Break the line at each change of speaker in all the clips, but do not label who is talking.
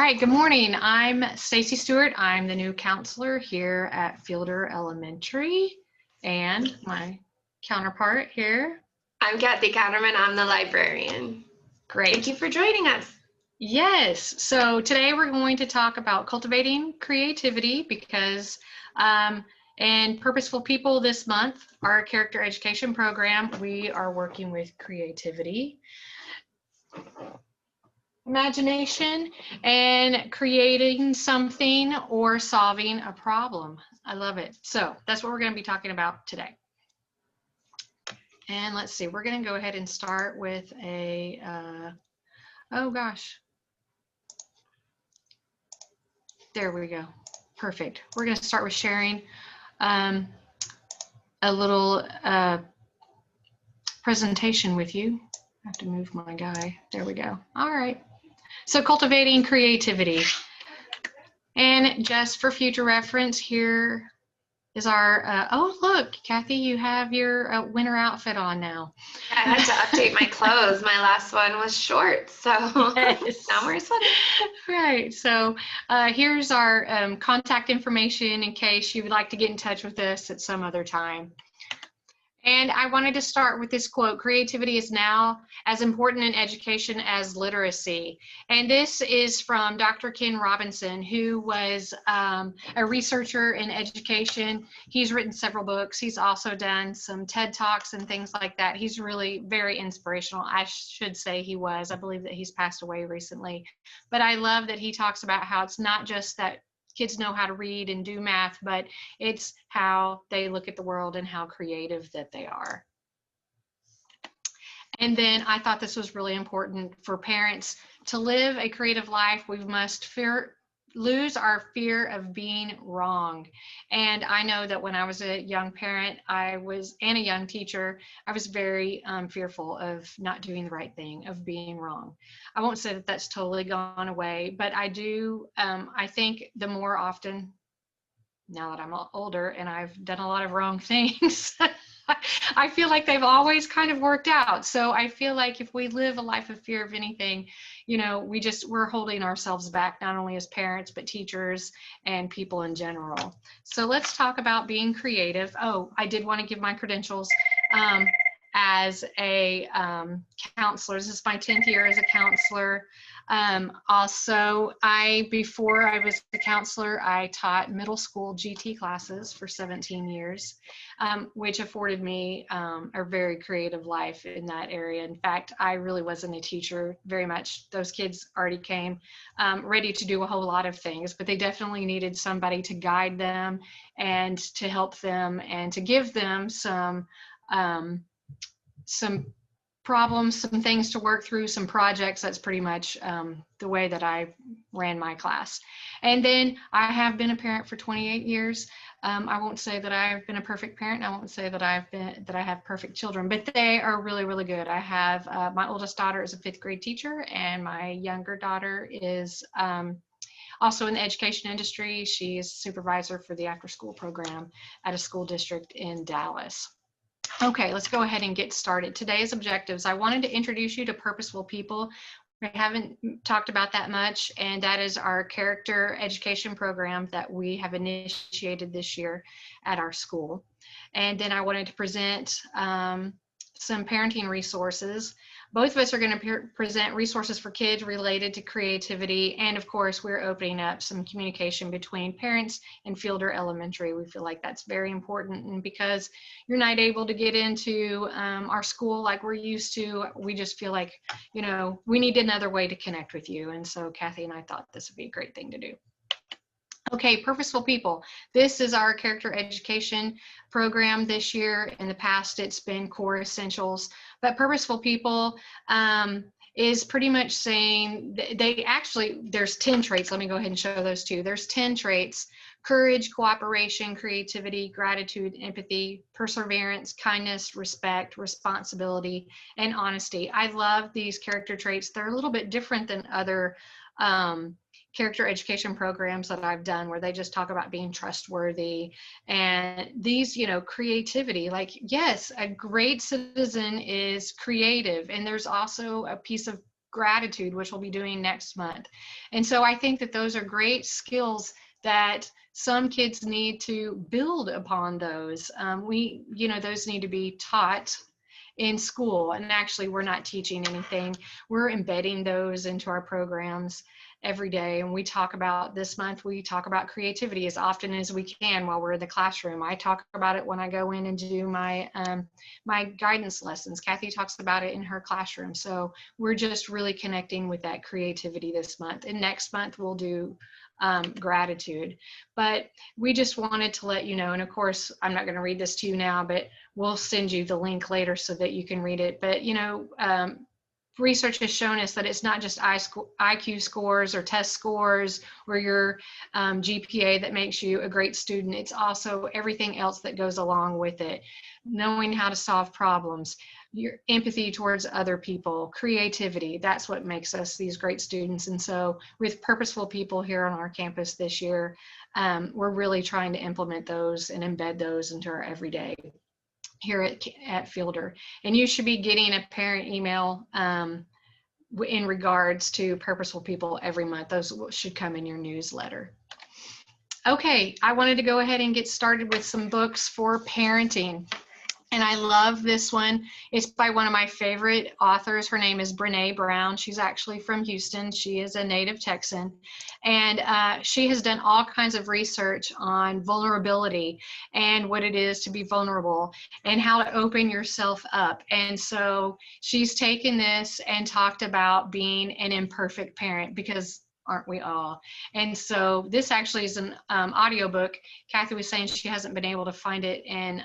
right, good morning. I'm Stacy Stewart. I'm the new counselor here at Fielder Elementary, and my counterpart here.
I'm Kathy Catterman. I'm the librarian. Thank
Great.
you for joining us.
Yes, so today we're going to talk about cultivating creativity because in Purposeful People this month, our character education program, we are working with creativity, imagination, and creating something or solving a problem. I love it. So that's what we're going to be talking about today. And let's see, we're going to go ahead and start with oh gosh. There we go. Perfect. We're going to start with sharing a little presentation with you. I have to move my guy. There we go. All right. So cultivating creativity. And just for future reference, here is our, oh, look, Kathy, you have your winter outfit on now.
I had to update my clothes. My last one was short, so
Yes.
now we're sweating.
Right. So here's our contact information in case you would like to get in touch with us at some other time. And I wanted to start with this quote: creativity is now as important in education as literacy. And this is from Dr. Ken Robinson, who was a researcher in education. He's written several books. He's also done some TED Talks and things like that. He's really very inspirational. I should say he was. I believe that he's passed away recently. But I love that he talks about how it's not just that kids know how to read and do math, but it's how they look at the world and how creative that they are. And then I thought this was really important for parents to live a creative life. We must lose our fear of being wrong. And I know that when I was a young parent, and a young teacher, I was very fearful of not doing the right thing, of being wrong. I won't say that that's totally gone away, but I do, I think the more often, now that I'm older and I've done a lot of wrong things, I feel like they've always kind of worked out. So I feel like if we live a life of fear of anything, we're holding ourselves back, not only as parents, but teachers and people in general. So let's talk about being creative. Oh, I did want to give my credentials as a counselor. This is my 10th year as a counselor. Also, before I was a counselor, I taught middle school GT classes for 17 years, which afforded me a very creative life in that area. In fact, I really wasn't a teacher very much. Those kids already came ready to do a whole lot of things, but they definitely needed somebody to guide them and to help them and to give them some problems, some things to work through, some projects. That's pretty much the way that I ran my class. And then I have been a parent for 28 years. I won't say that I've been a perfect parent. I won't say that I have perfect children, but they are really, really good. I have my oldest daughter is a 5th grade teacher, and my younger daughter is also in the education industry. She is supervisor for the after-school program at a school district in Dallas. Okay, let's go ahead and get started. Today's objectives. I wanted to introduce you to Purposeful People. We haven't talked about that much, and that is our character education program that we have initiated this year at our school. And then I wanted to present some parenting resources. Both of us are going to present resources for kids related to creativity, and of course we're opening up some communication between parents and Fielder Elementary. We feel like that's very important, and because you're not able to get into our school like we're used to, we just feel like, we need another way to connect with you. And so Kathy and I thought this would be a great thing to do. Okay, Purposeful People. This is our character education program this year. In the past, it's been core essentials, but Purposeful People is pretty much saying there's 10 traits. Let me go ahead and show those too. There's 10 traits: courage, cooperation, creativity, gratitude, empathy, perseverance, kindness, respect, responsibility, and honesty. I love these character traits. They're a little bit different than other character education programs that I've done, where they just talk about being trustworthy and these, creativity. Like, yes, a great citizen is creative, and there's also a piece of gratitude, which we'll be doing next month. And so I think that those are great skills that some kids need to build upon those. Those need to be taught in school. And actually, we're not teaching anything. We're embedding those into our programs every day. And we talk about this month, we talk about creativity as often as we can while we're in the classroom. I talk about it when I go in and do my guidance lessons. Kathy talks about it in her classroom. So we're just really connecting with that creativity this month. And next month we'll do gratitude. But we just wanted to let you know, and of course, I'm not going to read this to you now, but we'll send you the link later so that you can read it. But, research has shown us that it's not just IQ scores or test scores or your GPA that makes you a great student. It's also everything else that goes along with it. Knowing how to solve problems, your empathy towards other people, creativity, that's what makes us these great students. And so with Purposeful People here on our campus this year, we're really trying to implement those and embed those into our everyday here at Fielder. And you should be getting a parent email in regards to Purposeful People every month. Those should come in your newsletter. Okay, I wanted to go ahead and get started with some books for parenting. And I love this one. It's by one of my favorite authors. Her name is Brene Brown. She's actually from Houston. She is a native Texan. And she has done all kinds of research on vulnerability and what it is to be vulnerable and how to open yourself up. And so she's taken this and talked about being an imperfect parent, because aren't we all? And so this actually is an audiobook. Kathy was saying she hasn't been able to find it in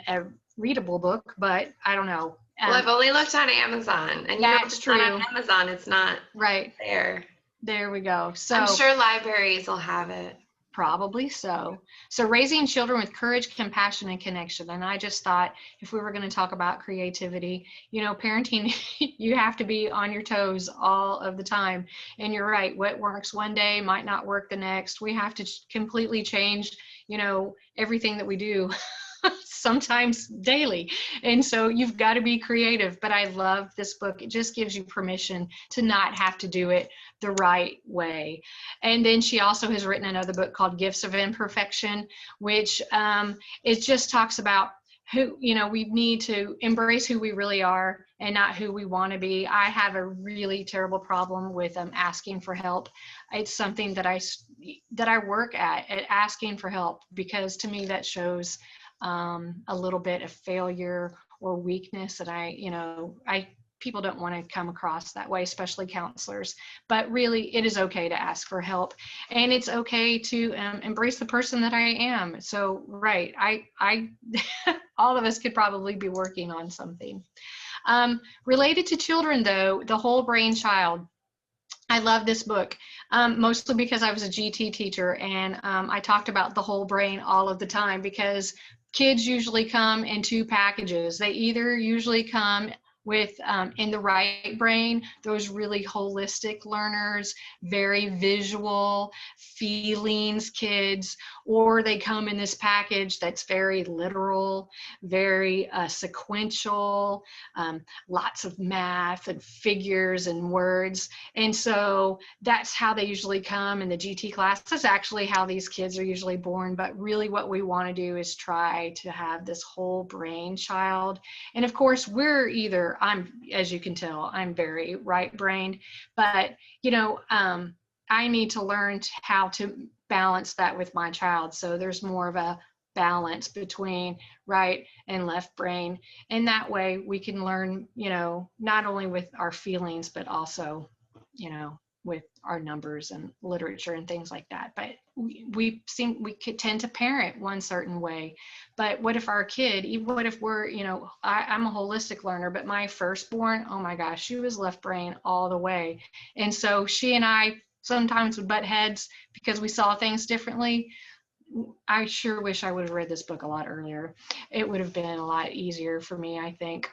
a readable book, but I don't know.
Well, I've only looked on Amazon, and
that's true.
On Amazon, it's not
right
there.
There we go. So
I'm sure libraries will have it.
Probably so. So raising children with courage, compassion, and connection. And I just thought if we were going to talk about creativity, parenting, you have to be on your toes all of the time. And you're right, what works one day might not work the next. We have to completely change, everything that we do. Sometimes daily. And so you've got to be creative. But I love this book. It just gives you permission to not have to do it the right way. And then she also has written another book called Gifts of Imperfection, which it just talks about who, we need to embrace who we really are and not who we want to be. I have a really terrible problem with asking for help. It's something that I work at asking for help, because to me that shows a little bit of failure or weakness that people don't want to come across that way, especially counselors. But really, it is okay to ask for help, and it's okay to embrace the person that I am. So, right, I all of us could probably be working on something. Related to children, though, The Whole Brain Child. I love this book, mostly because I was a GT teacher, and I talked about the whole brain all of the time, because kids usually come in two packages. They either usually come with in the right brain, those really holistic learners, very visual feelings kids, or they come in this package that's very literal, very sequential, lots of math and figures and words. And so that's how they usually come in the GT class. That's actually how these kids are usually born. But really what we want to do is try to have this whole brain child. And of course, as you can tell, I'm very right-brained, but I need to learn how to balance that with my child. So there's more of a balance between right and left brain. And that way we can learn, not only with our feelings, but also, with our numbers and literature and things like that. But we could tend to parent one certain way. But what if our kid, what if we're, I'm a holistic learner, but my firstborn, oh my gosh, she was left brain all the way. And so she and I sometimes would butt heads because we saw things differently. I sure wish I would have read this book a lot earlier. It would have been a lot easier for me, I think.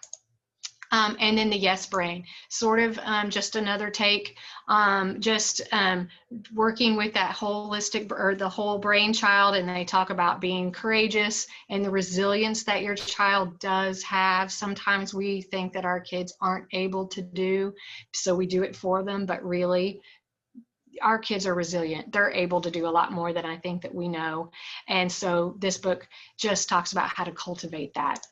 And then the Yes Brain, sort of just another take, just working with that holistic or the whole brain child. And they talk about being courageous and the resilience that your child does have. Sometimes we think that our kids aren't able to do, so we do it for them, but really, our kids are resilient. They're able to do a lot more than I think that we know. And so this book just talks about how to cultivate that.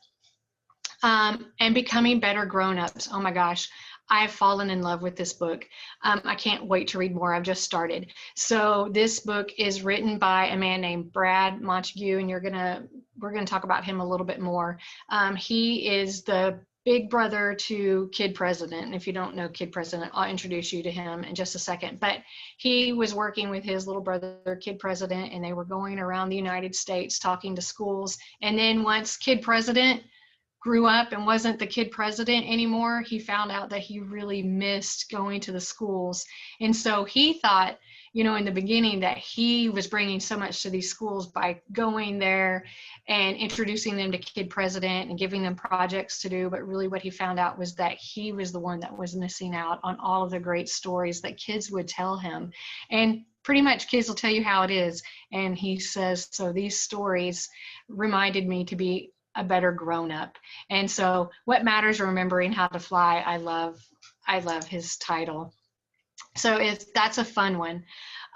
And becoming better grown-ups. Oh my gosh, I've fallen in love with this book. I can't wait to read more. I've just started. So this book is written by a man named Brad Montague, and we're gonna talk about him a little bit more. He is the big brother to Kid President. And if you don't know Kid President, I'll introduce you to him in just a second. But he was working with his little brother, Kid President, and they were going around the United States talking to schools. And then once Kid President grew up and wasn't the kid president anymore, he found out that he really missed going to the schools. And so he thought, in the beginning that he was bringing so much to these schools by going there and introducing them to Kid President and giving them projects to do. But really what he found out was that he was the one that was missing out on all of the great stories that kids would tell him. And pretty much kids will tell you how it is. And he says, so these stories reminded me to be a better grown-up. And so What Matters, Remembering How to Fly, I love his title. So that's a fun one.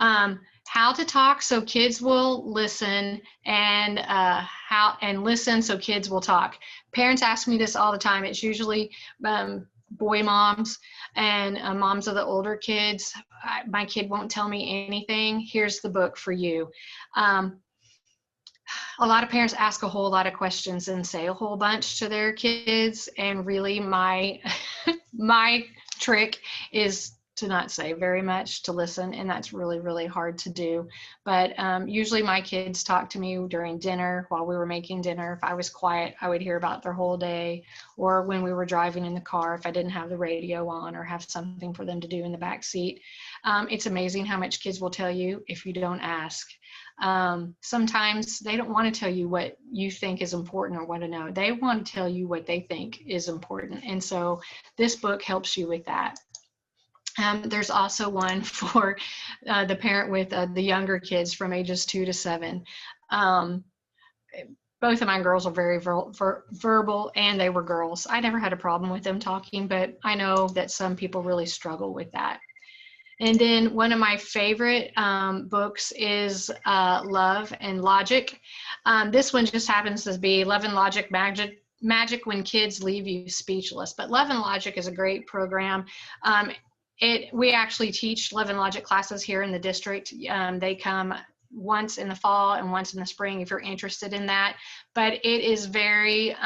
How to talk so kids will listen, and listen so kids will talk. Parents ask me this all the time. It's usually boy moms and moms of the older kids. My kid won't tell me anything. Here's the book for you. A lot of parents ask a whole lot of questions and say a whole bunch to their kids, and really my my trick is to not say very much, to listen, and that's really, really hard to do. But usually my kids talk to me during dinner while we were making dinner. If I was quiet, I would hear about their whole day, or when we were driving in the car, if I didn't have the radio on or have something for them to do in the back seat. It's amazing how much kids will tell you if you don't ask. Sometimes they don't want to tell you what you think is important or want to know. They want to tell you what they think is important. And so this book helps you with that. There's also one for the parent with the younger kids from ages 2 to 7. Both of my girls are very verbal, and they were girls. I never had a problem with them talking, but I know that some people really struggle with that. And then one of my favorite books is Love and Logic. This one just happens to be Love and Logic Magic When Kids Leave You Speechless. But Love and Logic is a great program. We actually teach Love and Logic classes here in the district. They come once in the fall and once in the spring if you're interested in that. But it is very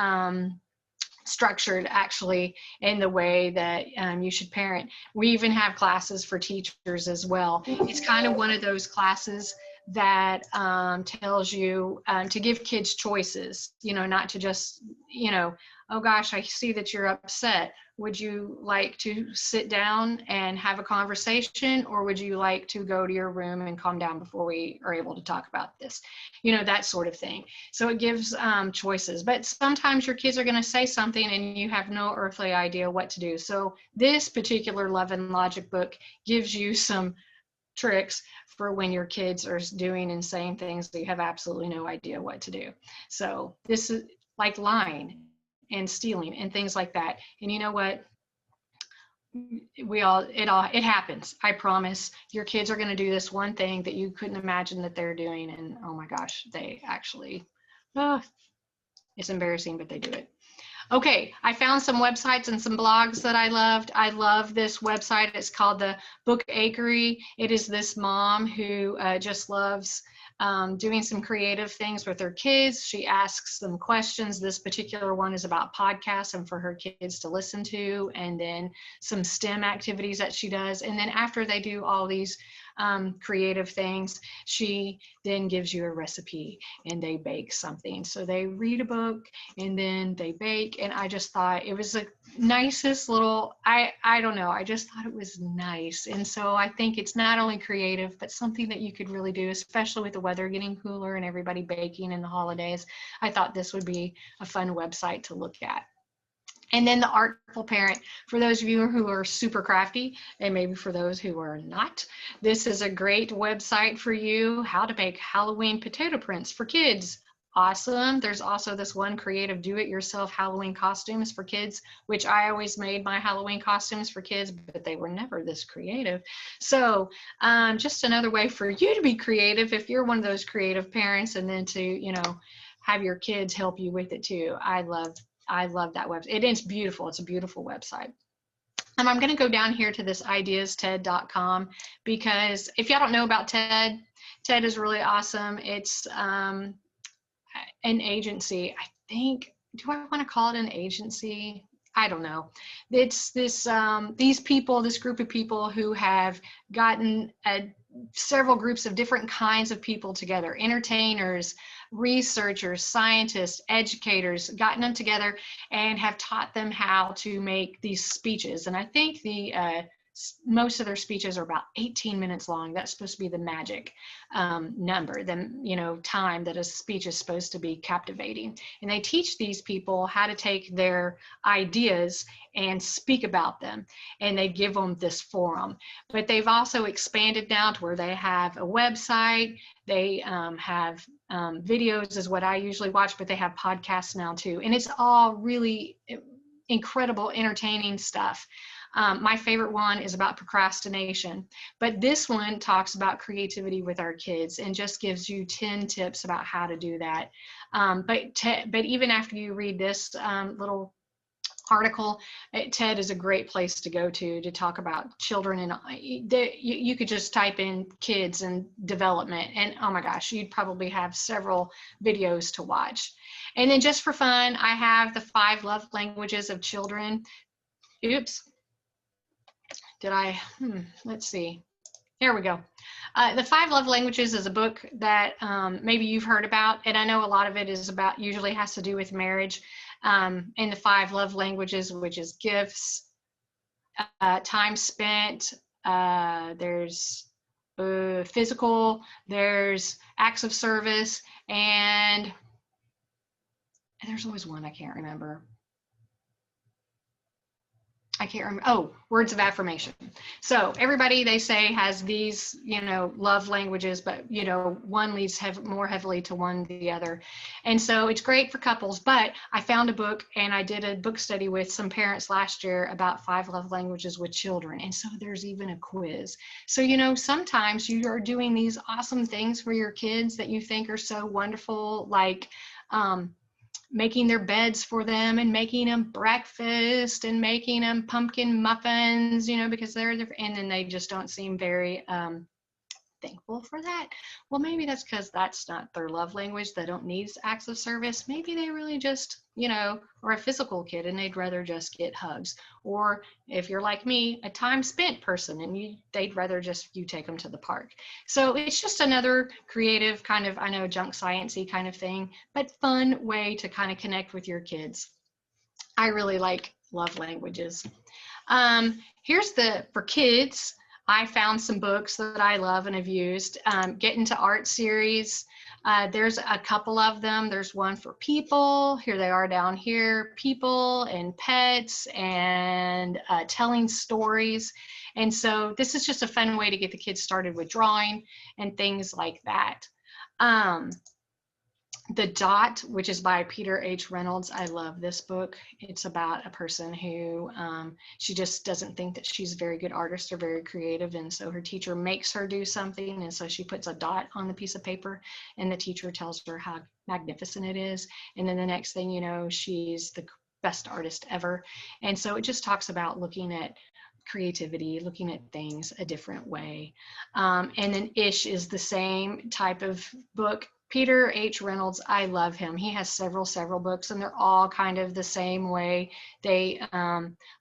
structured actually in the way that you should parent. We even have classes for teachers as well. It's kind of one of those classes that tells you to give kids choices, not to just, oh gosh, I see that you're upset. Would you like to sit down and have a conversation, or would you like to go to your room and calm down before we are able to talk about this? That sort of thing. So it gives choices, but sometimes your kids are going to say something and you have no earthly idea what to do. So this particular Love and Logic book gives you some tricks for when your kids are doing and saying things that you have absolutely no idea what to do. So this is like lying and stealing and things like that. And you know what? It happens. I promise. Your kids are going to do this one thing that you couldn't imagine that they're doing, and oh my gosh, they actually, it's embarrassing, but they do it. Okay, I found some websites and some blogs that I loved. I love this website. It's called the Book Akery. It is this mom who just loves doing some creative things with her kids. She asks them questions. This particular one is about podcasts and for her kids to listen to, and then some STEM activities that she does. And then after they do all these creative things, she then gives you a recipe and they bake something. So they read a book and then they bake. And I just thought it was the nicest little, I don't know, I just thought it was nice. And so I think it's not only creative, but something that you could really do, especially with the weather getting cooler and everybody baking in the holidays. I thought this would be a fun website to look at. And then the Artful Parent, for those of you who are super crafty, and maybe for those who are not, this is a great website for you. How to make Halloween potato prints for kids. Awesome. There's also this one, creative do-it-yourself Halloween costumes for kids, which I always made my Halloween costumes for kids, but they were never this creative. So just another way for you to be creative if you're one of those creative parents, and then to, you know, have your kids help you with it too. I love that website. It is beautiful. It's a beautiful website. I'm going to go down here to this ideasted.com, because if y'all don't know about TED, TED is really awesome. It's an agency. I think, do I want to call it an agency? I don't know. It's this these people, this group of people who have gotten several groups of different kinds of people together, entertainers, researchers, scientists, educators, gotten them together and have taught them how to make these speeches. And I think the most of their speeches are about 18 minutes long. That's supposed to be the magic number, the, you know, time that a speech is supposed to be captivating. And they teach these people how to take their ideas and speak about them, and they give them this forum. But they've also expanded now to where they have a website, they have videos is what I usually watch, but they have podcasts now too. And it's all really incredible, entertaining stuff. My favorite one is about procrastination, but this one talks about creativity with our kids and just gives you 10 tips about how to do that. But even after you read this little article, TED is a great place to go to talk about children. And you could just type in kids and development, and oh my gosh, you'd probably have several videos to watch. And then just for fun, I have the 5 love languages of children. Oops. Let's see. Here we go. The 5 Love Languages is a book that maybe you've heard about, and I know a lot of it is about, usually has to do with marriage. And the 5 Love Languages, which is gifts, time spent, there's physical, there's acts of service, and there's always one I can't remember. I can't remember. Oh, words of affirmation. So everybody, they say, has these, you know, love languages, but, you know, one leads more heavily to one than the other. And so it's great for couples. But I found a book, and I did a book study with some parents last year about 5 love languages with children. And so there's even a quiz. So, you know, sometimes you are doing these awesome things for your kids that you think are so wonderful, like making their beds for them and making them breakfast and making them pumpkin muffins, you know, because they're different, and then they just don't seem very thankful for that. Well, maybe that's because that's not their love language. They don't need acts of service. Maybe they really just, you know, are a physical kid and they'd rather just get hugs. Or if you're like me, a time spent person, and they'd rather just you take them to the park. So it's just another creative kind of, I know, junk sciencey kind of thing, but fun way to kind of connect with your kids. I really like love languages. Here's for kids, I found some books that I love and have used. Get Into Art series. There's a couple of them. There's one for people. Here they are down here. People and pets and telling stories. And so this is just a fun way to get the kids started with drawing and things like that. The Dot, which is by Peter H. Reynolds. I love this book. It's about a person who she just doesn't think that she's a very good artist or very creative, and so her teacher makes her do something, and so she puts a dot on the piece of paper, and the teacher tells her how magnificent it is, and then the next thing you know, she's the best artist ever. And so it just talks about looking at creativity, looking at things a different way. And then Ish is the same type of book. Peter H. Reynolds, I love him. He has several books, and they're all kind of the same way. They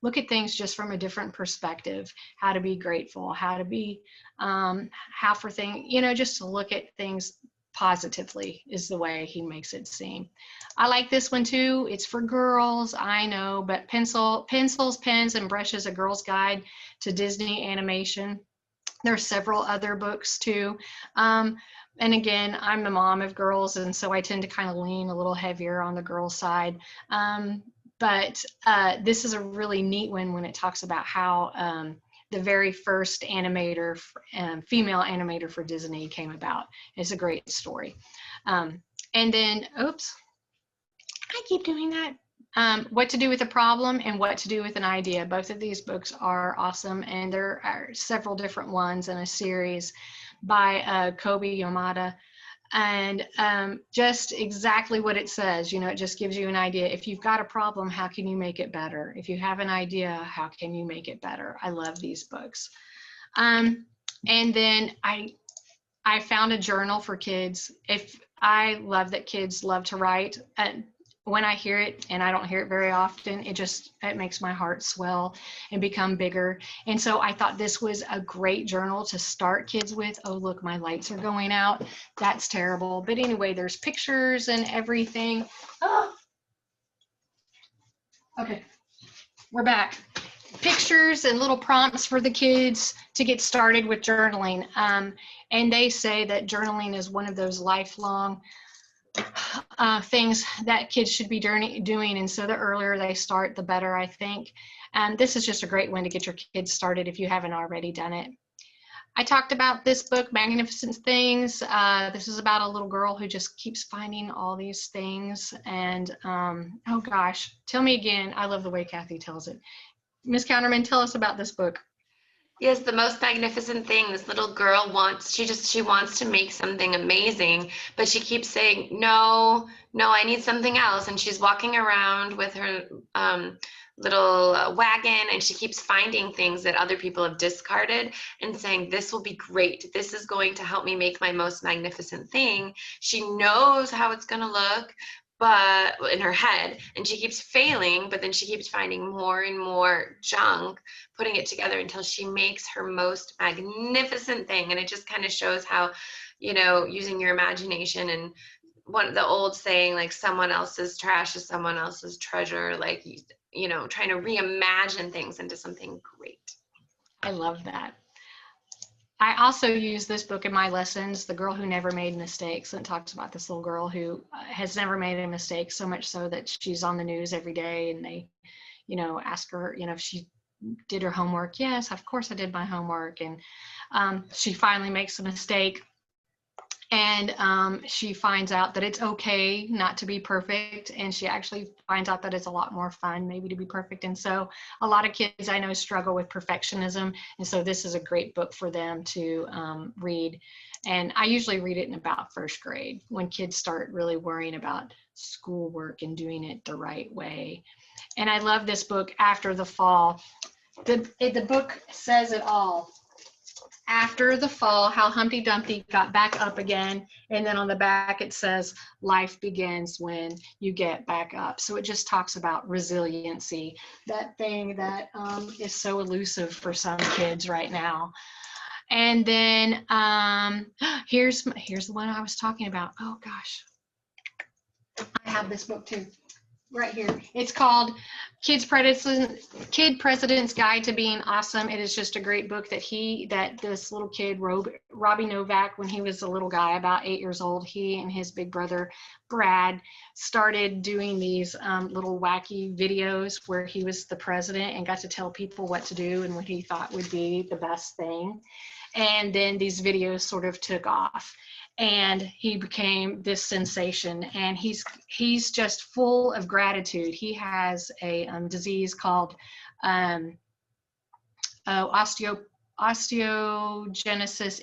look at things just from a different perspective, how to be grateful, how to be, how for things, you know, just to look at things positively is the way he makes it seem. I like this one too. It's for girls, I know, but Pencils, Pens, and Brushes, A Girl's Guide to Disney Animation. There are several other books too. And again, I'm the mom of girls, and so I tend to kind of lean a little heavier on the girl side. But this is a really neat one when it talks about how the very first animator, female animator for Disney came about. It's a great story. And then, oops, I keep doing that. What to do with a problem and what to do with an idea. Both of these books are awesome, and there are several different ones in a series by Kobe Yamada. And just exactly what it says, it just gives you an idea. If you've got a problem, how can you make it better? If you have an idea, how can you make it better? I love these books. And then I found a journal for kids. I love that kids love to write. When I hear it, and I don't hear it very often, it makes my heart swell and become bigger. And so I thought this was a great journal to start kids with. Oh, look, my lights are going out. That's terrible. But anyway, there's pictures and everything. Oh. Okay, we're back. Pictures and little prompts for the kids to get started with journaling. And they say that journaling is one of those lifelong things that kids should be doing. And so the earlier they start, the better, I think. And this is just a great one to get your kids started if you haven't already done it. I talked about this book, Magnificent Things. This is about a little girl who just keeps finding all these things. And oh gosh, tell me again. I love the way Kathy tells it. Ms. Counterman, tell us about this book.
Yes, the most magnificent thing. This little girl wants to make something amazing, but she keeps saying, no, I need something else. And she's walking around with her little wagon, and she keeps finding things that other people have discarded and saying, this will be great. This is going to help me make my most magnificent thing. She knows how it's going to look, but in her head, and she keeps failing, but then she keeps finding more and more junk, putting it together until she makes her most magnificent thing. And it just kind of shows how, using your imagination, and one of the old saying, like, someone else's trash is someone else's treasure, like, trying to reimagine things into something great.
I love that. I also use this book in my lessons, The Girl Who Never Made Mistakes. And it talks about this little girl who has never made a mistake, so much so that she's on the news every day, and they, ask her, if she did her homework. Yes, of course I did my homework. And she finally makes a mistake. And she finds out that it's okay not to be perfect. And she actually finds out that it's a lot more fun maybe to be perfect. And so a lot of kids I know struggle with perfectionism. And so this is a great book for them to read. And I usually read it in about first grade, when kids start really worrying about schoolwork and doing it the right way. And I love this book, After the Fall. The book says it all. After the fall, how Humpty Dumpty got back up again. And then on the back it says, life begins when you get back up. So it just talks about resiliency, that thing that is so elusive for some kids right now. And then here's the one I was talking about. Oh gosh, I have this book too. Right here. It's called Kid President's Guide to Being Awesome. It is just a great book that this little kid, Robbie Novak, when he was a little guy, about 8 years old, he and his big brother, Brad, started doing these little wacky videos where he was the president and got to tell people what to do and what he thought would be the best thing. And then these videos sort of took off, and he became this sensation, and he's just full of gratitude. He has a disease called osteogenesis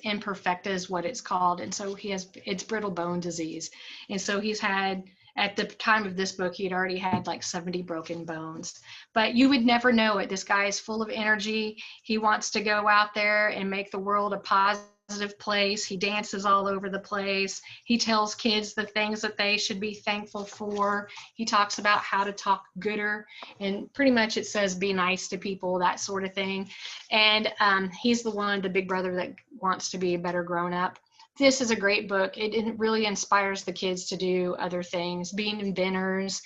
imperfecta is what it's called. And so it's brittle bone disease. And so he's had, at the time of this book, he had already had like 70 broken bones. But you would never know it. This guy is full of energy. He wants to go out there and make the world a positive place. He dances all over the place. He tells kids the things that they should be thankful for. He talks about how to talk gooder, and pretty much it says be nice to people, that sort of thing. And he's the big brother that wants to be a better grown up. This is a great book. It really inspires the kids to do other things, being inventors,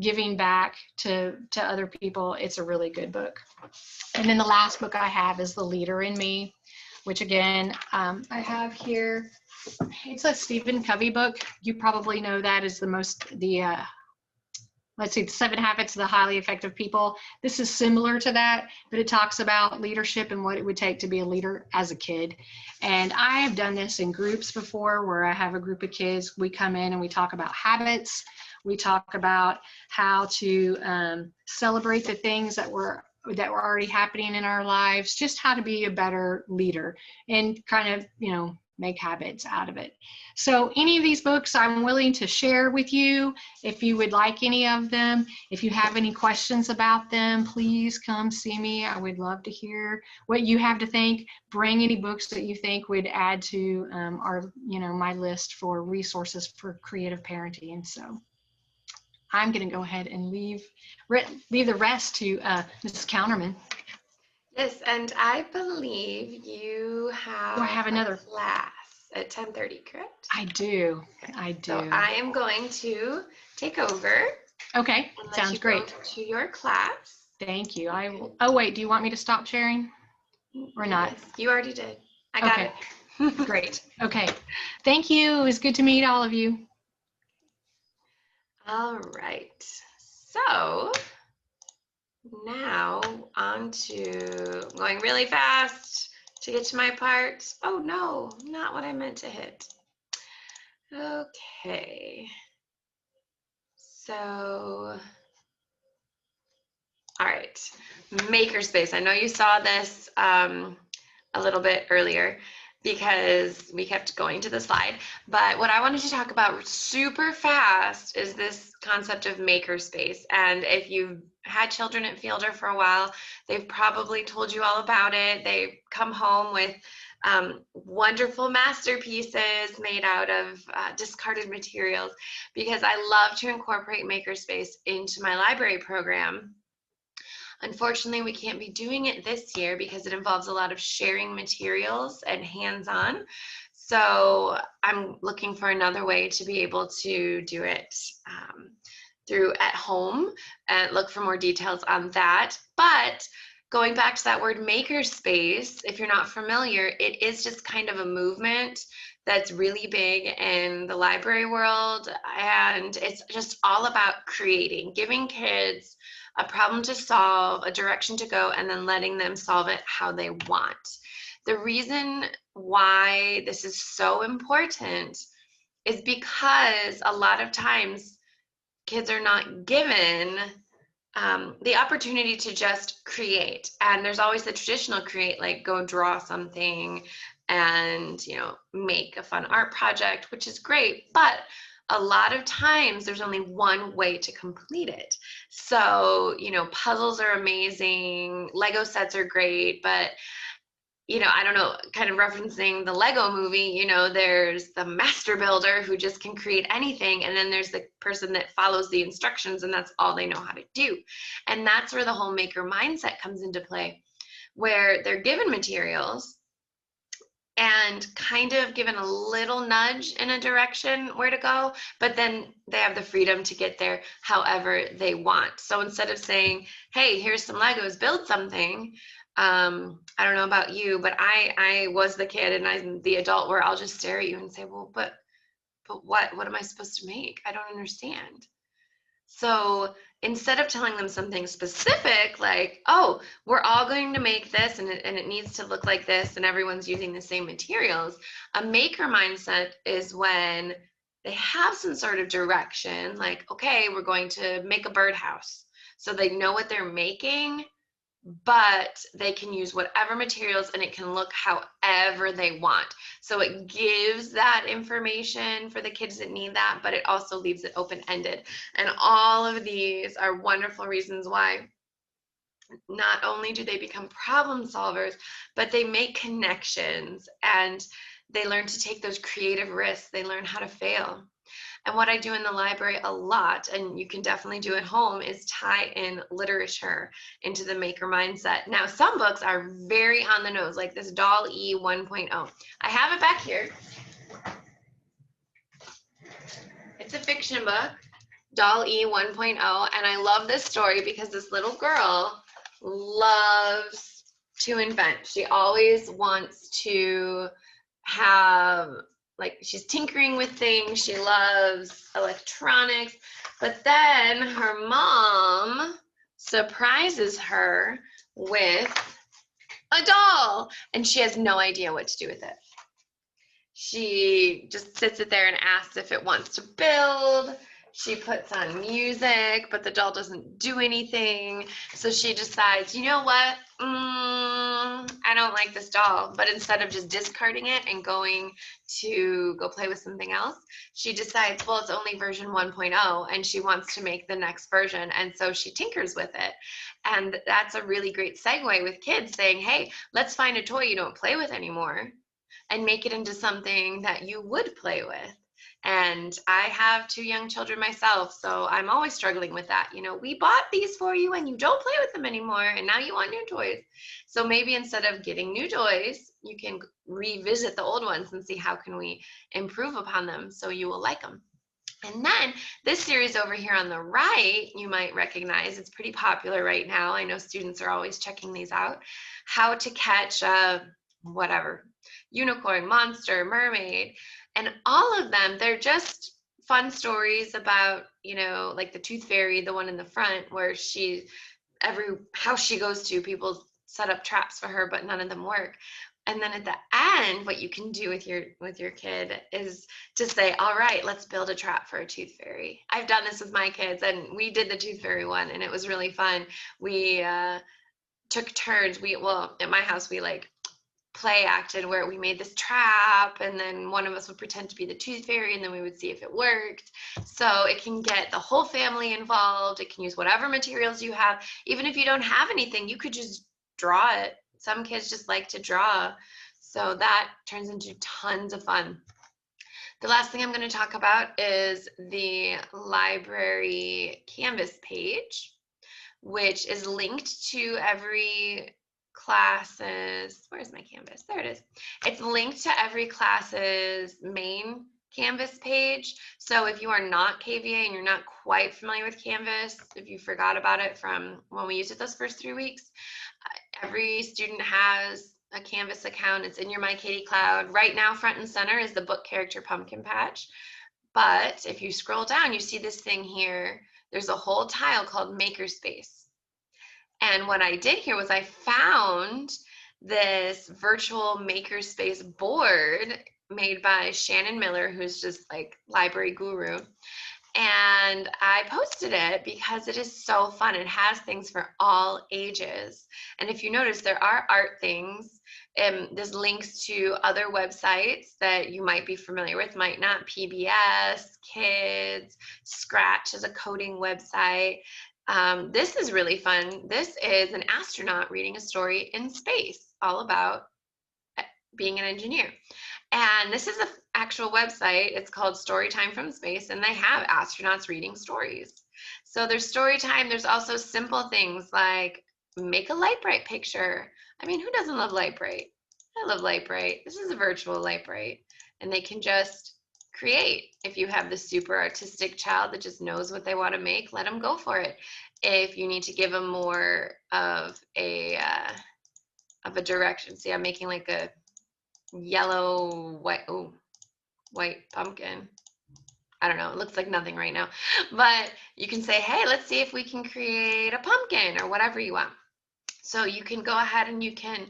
giving back to other people. It's a really good book. And then the last book I have is The Leader in Me, which again, I have here. It's a Stephen Covey book. You probably know that is the let's see, 7 Habits of the Highly Effective People. This is similar to that, but it talks about leadership and what it would take to be a leader as a kid. And I have done this in groups before where I have a group of kids. We come in and we talk about habits. We talk about how to celebrate the things that were already happening in our lives, just how to be a better leader and kind of, make habits out of it. So any of these books I'm willing to share with you if you would like any of them. If you have any questions about them, please come see me. I would love to hear what you have to think. Bring any books that you think would add to my list for resources for creative parenting. And so I'm going to go ahead and leave the rest to Mrs. Counterman.
Yes, and I believe you have,
I have another
class at 10:30, correct?
I do.
So I am going to take over.
Okay,
and
sounds great.
Go to your class.
Thank you. I will. Oh wait, do you want me to stop sharing or not?
Yes, you already did. I got
it. Great. Okay. Thank you. It was good to meet all of you.
All right. So now on to going really fast to get to my part. Oh no, not what I meant to hit. Okay. So, all right, Makerspace. I know you saw this a little bit earlier because we kept going to the slide, but what I wanted to talk about super fast is this concept of makerspace. And if you've had children at Fielder for a while, they've probably told you all about it. They come home with wonderful masterpieces made out of discarded materials, because I love to incorporate makerspace into my library program. Unfortunately, we can't be doing it this year because it involves a lot of sharing materials and hands-on. So I'm looking for another way to be able to do it through at home, and look for more details on that. But going back to that word makerspace, if you're not familiar, it is just kind of a movement that's really big in the library world. And it's just all about creating, giving kids a problem to solve, a direction to go, and then letting them solve it how they want. The reason why this is so important is because a lot of times kids are not given the opportunity to just create. And there's always the traditional create, like go draw something and, make a fun art project, which is great. But a lot of times there's only one way to complete it. So, puzzles are amazing, Lego sets are great, but I don't know, kind of referencing the Lego movie, there's the master builder who just can create anything. And then there's the person that follows the instructions and that's all they know how to do. And that's where the whole maker mindset comes into play, where they're given materials and kind of given a little nudge in a direction where to go, but then they have the freedom to get there however they want. So instead of saying, hey, here's some Legos, build something, I don't know about you, but I was the kid and I'm the adult where I'll just stare at you and say, well, but what am I supposed to make? I don't understand. So instead of telling them something specific, like, oh, we're all going to make this and it needs to look like this and everyone's using the same materials, a maker mindset is when they have some sort of direction, like, okay, we're going to make a birdhouse. So they know what they're making, but they can use whatever materials and it can look however they want. So it gives that information for the kids that need that, but it also leaves it open-ended. And all of these are wonderful reasons why not only do they become problem solvers, but they make connections and they learn to take those creative risks. They learn how to fail. And what I do in the library a lot, and you can definitely do at home, is tie in literature into the maker mindset. Now, some books are very on the nose, like this Doll-E 1.0. I have it back here. It's a fiction book, Doll-E 1.0, and I love this story because this little girl loves to invent. She always wants to have like she's tinkering with things. She loves electronics. But then her mom surprises her with a doll, and she has no idea what to do with it. She just sits it there and asks if it wants to build. She puts on music, but the doll doesn't do anything. So she decides, you know what? I don't like this doll. But instead of just discarding it and going to go play with something else, she decides, well, it's only version 1.0, and she wants to make the next version. And so she tinkers with it. And that's a really great segue with kids saying, hey, let's find a toy you don't play with anymore and make it into something that you would play with. And I have 2 young children myself, so I'm always struggling with that. You know, we bought these for you and you don't play with them anymore, and now you want new toys. So maybe instead of getting new toys, you can revisit the old ones and see how can we improve upon them so you will like them. And then this series over here on the right, you might recognize, it's pretty popular right now. I know students are always checking these out. How to catch a whatever, unicorn, monster, mermaid, and all of them, they're just fun stories about, you know, like the Tooth Fairy, the one in the front, where every house she goes to, people set up traps for her, but none of them work. And then at the end, what you can do with your kid is to say, all right, let's build a trap for a Tooth Fairy. I've done this with my kids, and we did the Tooth Fairy one, and it was really fun. We took turns. Well, at my house, we like play acted where we made this trap, and then one of us would pretend to be the Tooth Fairy, and then we would see if it worked. So it can get the whole family involved. It can use whatever materials you have. Even if you don't have anything, you could just draw it. Some kids just like to draw. So that turns into tons of fun. The last thing I'm going to talk about is the library Canvas page, which is linked to every class's, where's my Canvas? There it is. It's linked to every class's main Canvas page. So if you are not KVA and you're not quite familiar with Canvas, if you forgot about it from when we used it those first 3 weeks, every student has a Canvas account. It's in your My Katie Cloud. Right now, front and center is the book character pumpkin patch. But if you scroll down, you see this thing here. There's a whole tile called Makerspace. And what I did here was I found this virtual makerspace board made by Shannon Miller, who's just like library guru. And I posted it because it is so fun. It has things for all ages. And if you notice, there are art things. There's links to other websites that you might be familiar with, might not. PBS, Kids, Scratch is a coding website. This is really fun. This is an astronaut reading a story in space, all about being an engineer. And this is an actual website. It's called Storytime from Space, and they have astronauts reading stories. So there's story time. There's also simple things like make a light bright picture. I mean, who doesn't love light bright? I love light bright. This is a virtual light bright, and they can just create. If you have the super artistic child that just knows what they want to make, let them go for it. If you need to give them more of a direction, see, I'm making like a yellow, white pumpkin. I don't know, it looks like nothing right now, but you can say, hey, let's see if we can create a pumpkin or whatever you want. So you can go ahead and you can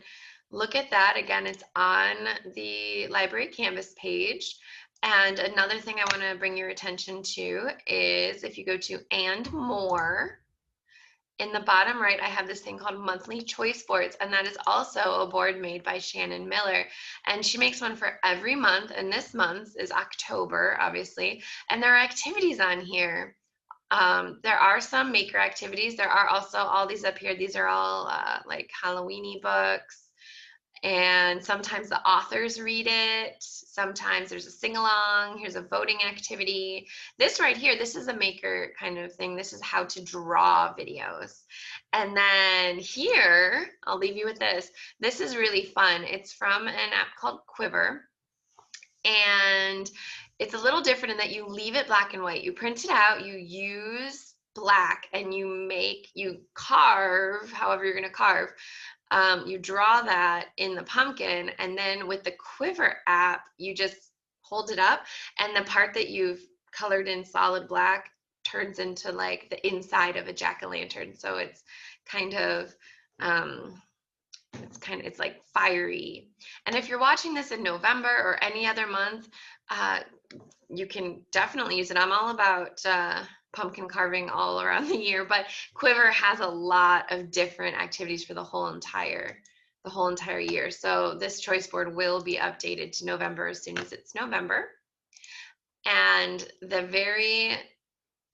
look at that. Again, it's on the library Canvas page. And another thing I want to bring your attention to is if you go to and more, in the bottom right, I have this thing called Monthly Choice Boards, and that is also a board made by Shannon Miller. And she makes one for every month, and this month is October, obviously. And there are activities on here. There are some maker activities. There are also all these up here. These are all like Halloween-y books. And sometimes the authors read it. Sometimes there's a sing-along. Here's a voting activity. This right here, this is a maker kind of thing. This is how to draw videos. And then here, I'll leave you with this. This is really fun. It's from an app called Quiver. And it's a little different in that you leave it black and white. You print it out, you use black, and you carve however you're going to carve. You draw that in the pumpkin, and then with the Quiver app, you just hold it up, and the part that you've colored in solid black turns into like the inside of a jack-o'-lantern. So it's kind of it's like fiery. And if you're watching this in November or any other month, you can definitely use it. I'm all about pumpkin carving all around the year, but Quiver has a lot of different activities for the whole entire year. So this choice board will be updated to November as soon as it's November. And the very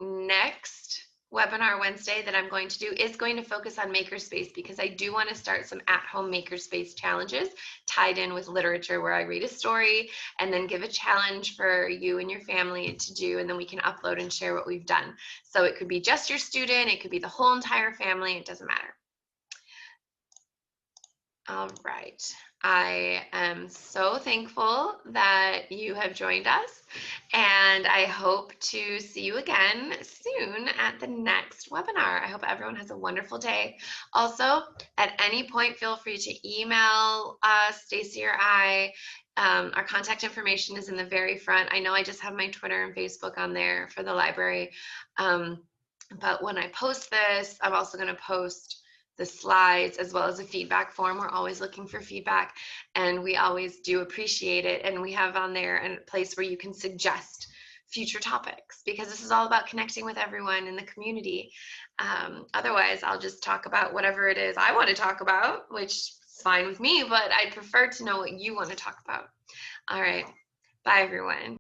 next webinar Wednesday that I'm going to do is going to focus on makerspace, because I do want to start some at-home makerspace challenges tied in with literature, where I read a story and then give a challenge for you and your family to do, and then we can upload and share what we've done. So it could be just your student, it could be the whole entire family, it doesn't matter. All right. I am so thankful that you have joined us, and I hope to see you again soon at the next webinar. I hope everyone has a wonderful day. Also, at any point, feel free to email us, Stacy or I. Our contact information is in the very front. I know I just have my Twitter and Facebook on there for the library, but when I post this, I'm also going to post the slides as well as a feedback form. We're always looking for feedback, and we always do appreciate it. And we have on there a place where you can suggest future topics, because this is all about connecting with everyone in the community. Otherwise, I'll just talk about whatever it is I want to talk about, which is fine with me, but I'd prefer to know what you want to talk about. All right. Bye, everyone.